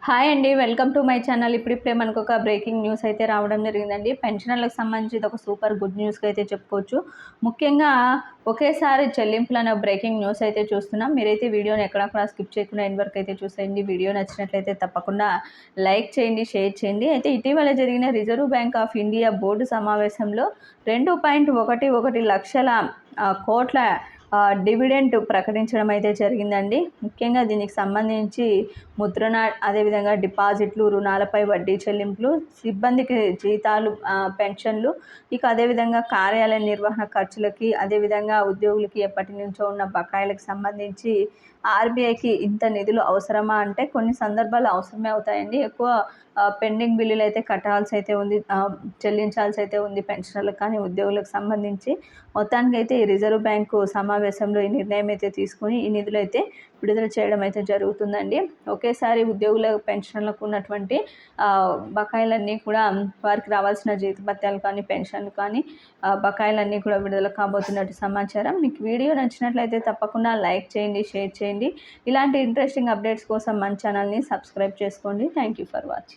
Hi అండి. Welcome to my channel. ఇప్పుడిప్పుడే మనకొక బ్రేకింగ్ న్యూస్ అయితే రావడం జరిగిందండి. పెన్షనర్లకు సంబంధించి ఇదొక సూపర్ గుడ్ న్యూస్‌గా అయితే చెప్పుకోవచ్చు. ముఖ్యంగా ఒకేసారి చెల్లింపులనే బ్రేకింగ్ న్యూస్ అయితే చూస్తున్నాం. మీరైతే వీడియోని ఎక్కడా స్కిప్ చేయకుండా ఎండ్ వరకు అయితే చూసేయండి. వీడియో నచ్చినట్లయితే తప్పకుండా లైక్ చేయండి, షేర్ చేయండి. అయితే ఇటీవల జరిగిన reserve bank of India board సమావేశంలో 2.11 లక్షల కోట్ల డివిడెండ్ ప్రకటించడం అయితే జరిగిందండి. ముఖ్యంగా దీనికి సంబంధించి ముద్రణ, అదేవిధంగా డిపాజిట్లు, రుణాలపై వడ్డీ చెల్లింపులు, సిబ్బందికి జీతాలు, పెన్షన్లు, ఇక అదేవిధంగా కార్యాలయ నిర్వహణ ఖర్చులకి, అదేవిధంగా ఉద్యోగులకి ఎప్పటి నుంచో ఉన్న బకాయిలకు సంబంధించి ఆర్బీఐకి ఇంత నిధులు అవసరమా అంటే కొన్ని సందర్భాలు అవసరమే అవుతాయండి. ఎక్కువ పెండింగ్ బిల్లులు అయితే కట్టాల్సి అయితే ఉంది, చెల్లించాల్సి అయితే ఉంది పెన్షనర్లకు కానీ ఉద్యోగులకు సంబంధించి. మొత్తానికైతే ఈ రిజర్వ్ బ్యాంకు సమావేశంలో ఈ నిర్ణయం అయితే తీసుకుని ఈ నిధులు అయితే విడుదల చేయడం అయితే జరుగుతుందండి. ఒకేసారి ఉద్యోగుల పెన్షన్లకు ఉన్నటువంటి బకాయిలన్నీ కూడా వారికి రావాల్సిన జీతభత్యాలు కానీ పెన్షన్లు కానీ బకాయిలన్నీ కూడా విడుదల కాబోతున్నట్టు సమాచారం. మీకు వీడియో నచ్చినట్లయితే తప్పకుండా లైక్ చేయండి, షేర్ చేయండి. ఇలాంటి ఇంట్రెస్టింగ్ అప్డేట్స్ కోసం మన ఛానల్ని సబ్స్క్రైబ్ చేసుకోండి. Thank you for watching.